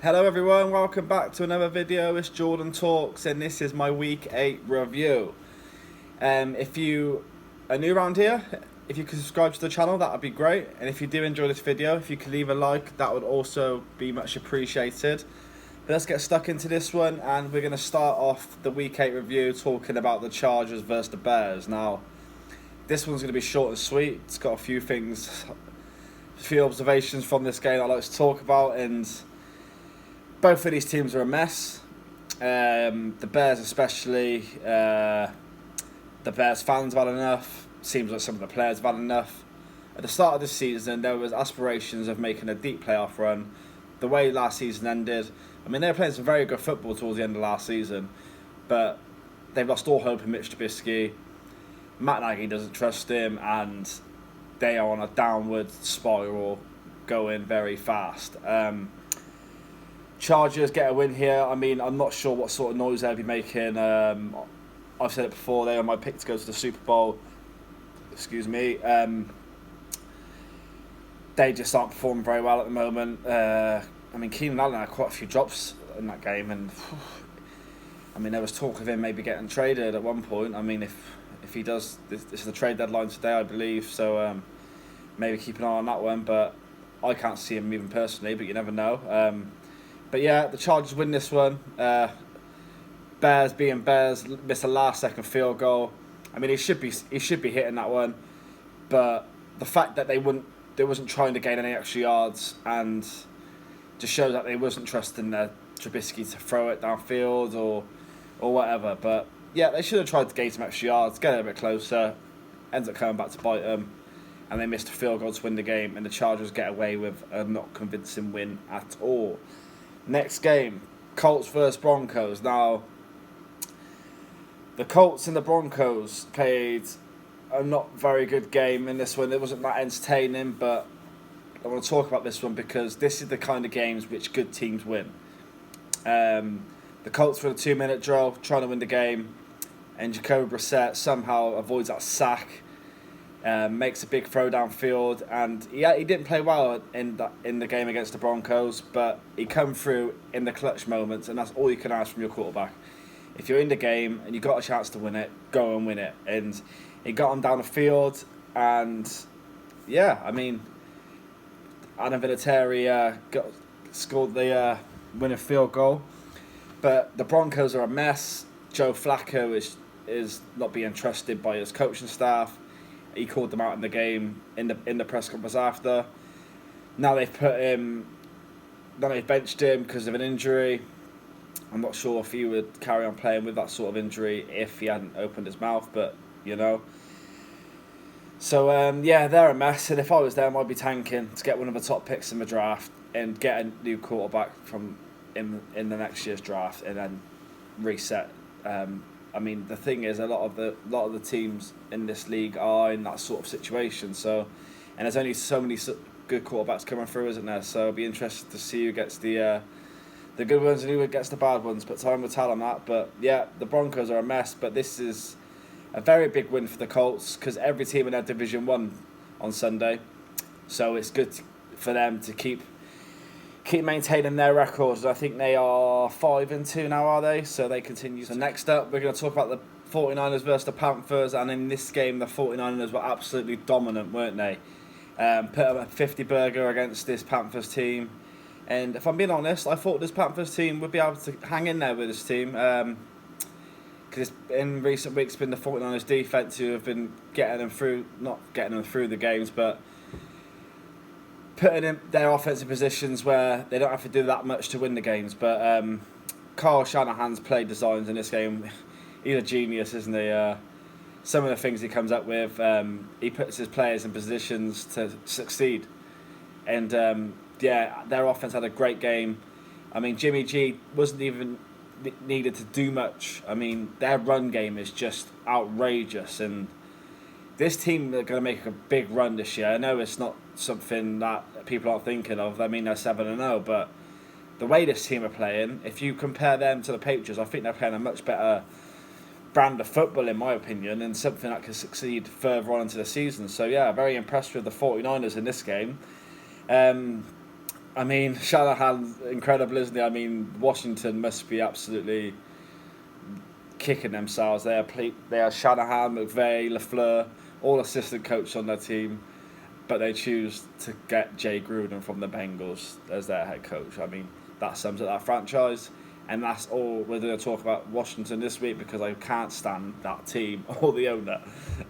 Hello everyone, welcome back to another video. It's Jordan Talks and this is my Week 8 review. If you are new around here, if you could subscribe to the channel, that would be great. And if you do enjoy this video, if you could leave a like, that would also be much appreciated. But let's get stuck into this one, and we're going to start off the Week 8 review talking about the Chargers versus the Bears. Now, this one's going to be short and sweet. It's got a few observations from this game I'd like to talk about, and both of these teams are a mess. The Bears especially, the Bears fans have had enough. Seems like some of the players have had enough. At the start of this season, there was aspirations of making a deep playoff run. The way last season ended, I mean, they were playing some very good football towards the end of last season, but they've lost all hope in Mitch Trubisky. Matt Nagy doesn't trust him, and they are on a downward spiral going very fast. Chargers get a win here. I mean, I'm not sure what sort of noise they'll be making. I've said it before, they are my pick to go to the Super Bowl. Excuse me. They just aren't performing very well at the moment. I mean, Keenan Allen had quite a few drops in that game, and I mean, there was talk of him maybe getting traded at one point. I mean, if he does, this is the trade deadline today, I believe, so maybe keep an eye on that one, but I can't see him moving personally, but you never know. But yeah, the Chargers win this one. Bears being Bears, missed a last-second field goal. I mean, he should be hitting that one, but the fact that they wasn't trying to gain any extra yards, and just shows that they wasn't trusting Trubisky to throw it downfield or whatever. But yeah, they should have tried to gain some extra yards, get it a bit closer. Ends up coming back to bite them, and they missed a field goal to win the game, and the Chargers get away with a not convincing win at all. Next game, Colts versus Broncos. Now, the Colts and the Broncos played a not very good game in this one. It wasn't that entertaining, but I want to talk about this one because this is the kind of games which good teams win. The Colts were in a 2-minute drill, trying to win the game, and Jacoby Brissett somehow avoids that sack. Makes a big throw downfield, and he didn't play well in the game against the Broncos, but he come through in the clutch moments, and that's all you can ask from your quarterback. If you're in the game and you got a chance to win it, go and win it. And he got him down the field, and yeah, I mean, Adam Vinatieri scored the winning field goal, but the Broncos are a mess. Joe Flacco is not being trusted by his coaching staff. He called them out in the game in the press conference after. Now they've benched him because of an injury. I'm not sure if he would carry on playing with that sort of injury if he hadn't opened his mouth, but you know. So yeah, they're a mess, and if I was them, I'd be tanking to get one of the top picks in the draft and get a new quarterback from in the next year's draft, and then reset. I mean, the thing is, a lot of the teams in this league are in that sort of situation. So, and there's only so many good quarterbacks coming through, isn't there? So it'll be interesting to see who gets the good ones and who gets the bad ones. But time will tell on that. But yeah, the Broncos are a mess. But this is a very big win for the Colts because every team in their division won on Sunday. So it's good for them to keep maintaining their records. I think they are 5-2 now, are they? So they continue. So next up, we're going to talk about the 49ers versus the Panthers. And in this game, the 49ers were absolutely dominant, weren't they? Put up a 50 burger against this Panthers team. And if I'm being honest, I thought this Panthers team would be able to hang in there with this team. Because in recent weeks, it's been the 49ers defense who have been getting them through, not getting them through the games, but putting in their offensive positions where they don't have to do that much to win the games. But Kyle Shanahan's play designs in this game, he's a genius, isn't he? Some of the things he comes up with, he puts his players in positions to succeed. And yeah, their offense had a great game. I mean, Jimmy G wasn't even needed to do much. I mean, their run game is just outrageous, and this team are going to make a big run this year. I know it's not something that people aren't thinking of. I mean, they're 7-0, but the way this team are playing, if you compare them to the Patriots, I think they're playing a much better brand of football, in my opinion, and something that can succeed further on into the season. So yeah, very impressed with the 49ers in this game. I mean, Shanahan's incredible, isn't he? I mean, Washington must be absolutely kicking themselves. They are Shanahan, McVay, LaFleur, all assistant coach on their team, but they choose to get Jay Gruden from the Bengals as their head coach. I mean, that sums up that franchise. And that's all we're going to talk about Washington this week, because I can't stand that team or the owner.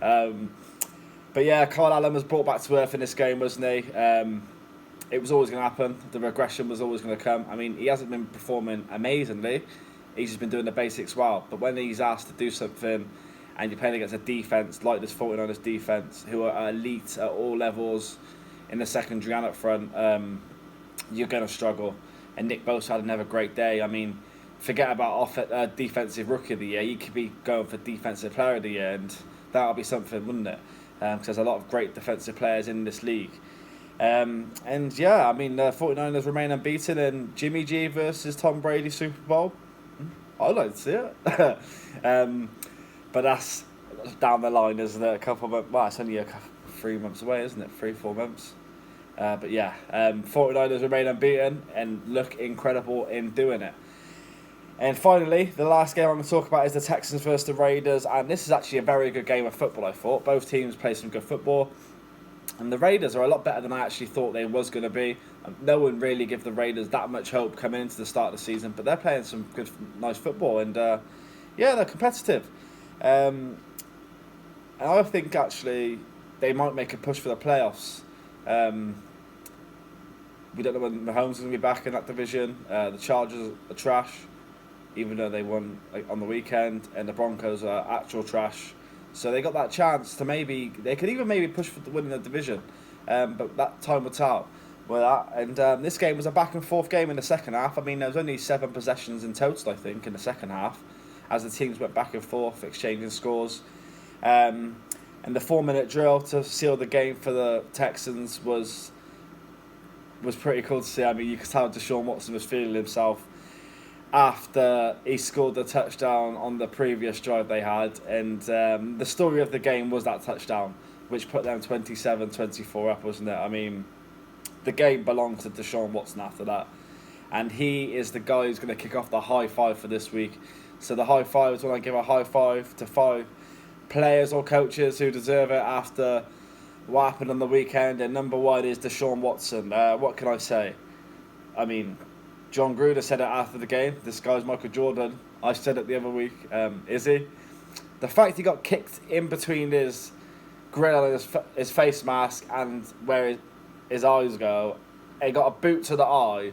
But yeah, Kyle Allen was brought back to earth in this game, wasn't he? It was always going to happen. The regression was always going to come. I mean, he hasn't been performing amazingly. He's just been doing the basics well. But when he's asked to do something, and you're playing against a defence like this 49ers defence, who are elite at all levels in the secondary and up front, you're going to struggle. And Nick Bosa had another great day. I mean, forget about defensive rookie of the year. You could be going for defensive player of the year, and that'll be something, wouldn't it? Because there's a lot of great defensive players in this league. And yeah, I mean, the 49ers remain unbeaten, and Jimmy G versus Tom Brady Super Bowl. I'd like to see it. But that's down the line, isn't it? It's only 3 months away, isn't it? 3-4 months. But yeah, 49ers remain unbeaten and look incredible in doing it. And finally, the last game I'm going to talk about is the Texans versus the Raiders. And this is actually a very good game of football, I thought. Both teams play some good football. And the Raiders are a lot better than I actually thought they was going to be. No one really gave the Raiders that much hope coming into the start of the season. But they're playing some good, nice football. And yeah, they're competitive. And I think actually they might make a push for the playoffs. We don't know when Mahomes is going to be back in that division. The Chargers are trash, even though they won on the weekend, and the Broncos are actual trash. So they got that chance to they could even maybe push for winning the division, but that time will tell. And this game was a back and forth game in the second half. I mean, there was only 7 possessions in total, I think, in the second half, as the teams went back and forth, exchanging scores. And the 4-minute drill to seal the game for the Texans was pretty cool to see. I mean, you could tell Deshaun Watson was feeling himself after he scored the touchdown on the previous drive they had. And the story of the game was that touchdown, which put them 27-24 up, wasn't it? I mean, the game belonged to Deshaun Watson after that. And he is the guy who's going to kick off the high five for this week. So the high five is when I give a high five to 5 players or coaches who deserve it after what happened on the weekend. And number 1 is Deshaun Watson. What can I say? I mean, John Gruden said it after the game. This guy's Michael Jordan. I said it the other week. Is he? The fact he got kicked in between his grill and his face mask and where his eyes go, he got a boot to the eye,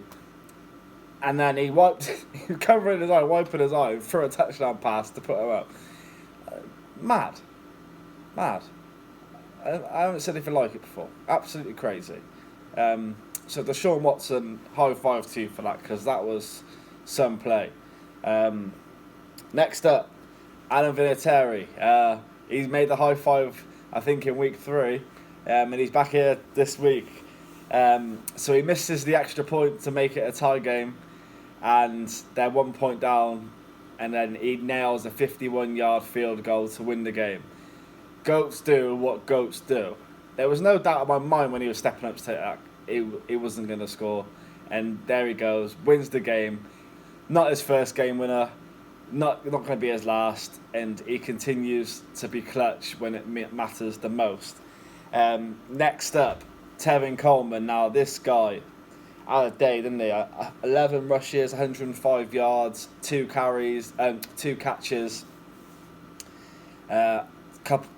and then he was covering his eye, wiping his eye, threw a touchdown pass to put him up. Mad. I haven't seen anything like it before. Absolutely crazy. So Deshaun Watson, high five to you for that, because that was some play. Next up, Adam Vinatieri. He's made the high five, I think, in week 3, and he's back here this week. So he misses the extra point to make it a tie game, and they're 1 point down, and then he nails a 51-yard field goal to win the game. Goats do what goats do. There was no doubt in my mind when he was stepping up to take that. He wasn't going to score. And there he goes, wins the game. Not his first game winner, not going to be his last. And he continues to be clutch when it matters the most. Next up, Tevin Coleman. Now, this guy had a day, didn't he? 11 rushes, 105 yards, 2 carries, 2 catches.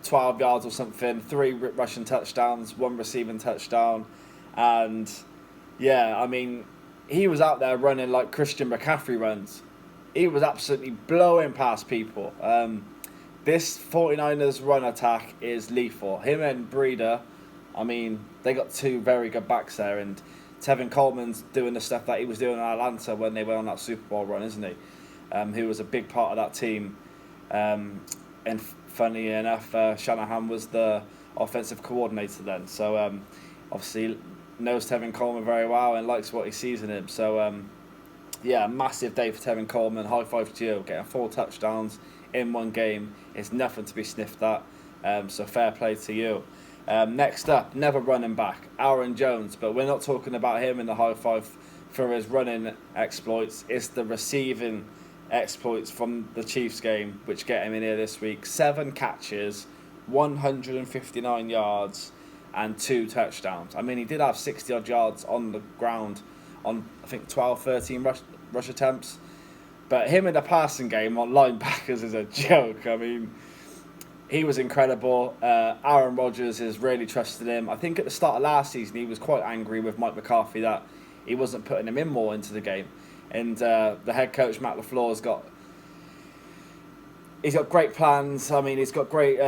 12 yards or something, 3 rushing touchdowns, 1 receiving touchdown. And yeah, I mean, he was out there running like Christian McCaffrey runs. He was absolutely blowing past people. This 49ers run attack is lethal. Him and Breida, I mean, they got 2 very good backs there, and Tevin Coleman's doing the stuff that he was doing in Atlanta when they went on that Super Bowl run, isn't he? Who was a big part of that team. And funny enough, Shanahan was the offensive coordinator then. So obviously knows Tevin Coleman very well and likes what he sees in him. So yeah, massive day for Tevin Coleman. High five to you. Getting 4 touchdowns in one game is nothing to be sniffed at. So fair play to you. Next up, never running back, Aaron Jones, but we're not talking about him in the high five for his running exploits. It's the receiving exploits from the Chiefs game which get him in here this week. 7 catches, 159 yards, and 2 touchdowns. I mean, he did have 60 odd yards on the ground on, I think, 12, 13 rush attempts. But him in the passing game on linebackers is a joke. I mean, he was incredible. Aaron Rodgers has really trusted him. I think at the start of last season, he was quite angry with Mike McCarthy that he wasn't putting him in more into the game. And the head coach, Matt LaFleur's he's got great plans. I mean, he's got great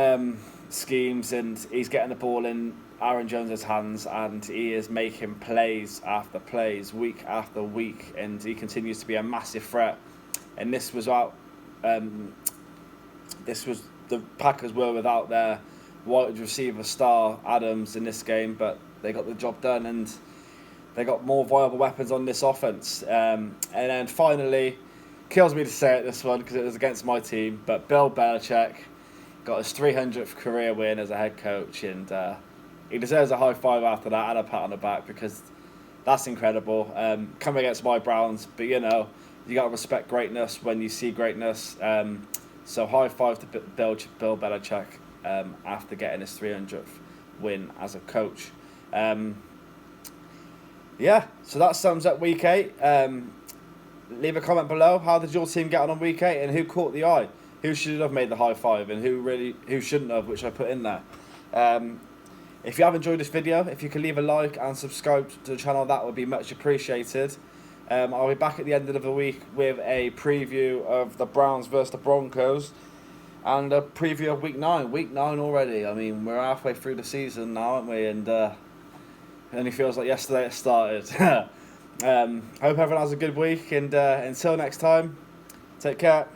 schemes, and he's getting the ball in Aaron Jones' hands, and he is making plays after plays, week after week, and he continues to be a massive threat. And this was the Packers were without their wide receiver star Adams in this game, but they got the job done, and they got more viable weapons on this offense. And then finally, kills me to say it, this one, because it was against my team, but Bill Belichick got his 300th career win as a head coach, and he deserves a high five after that and a pat on the back, because that's incredible. Coming against my Browns, but you got to respect greatness when you see greatness. So high five to Bill Belichick after getting his 300th win as a coach. So that sums up week 8. Leave a comment below. How did your team get on week 8, and who caught the eye? Who should have made the high five, and who shouldn't have, which I put in there. If you have enjoyed this video, if you can leave a like and subscribe to the channel, that would be much appreciated. I'll be back at the end of the week with a preview of the Browns versus the Broncos and a preview of week 9. Week 9 already. I mean, we're halfway through the season now, aren't we? And it only feels like yesterday it started. Hope everyone has a good week, and until next time, take care.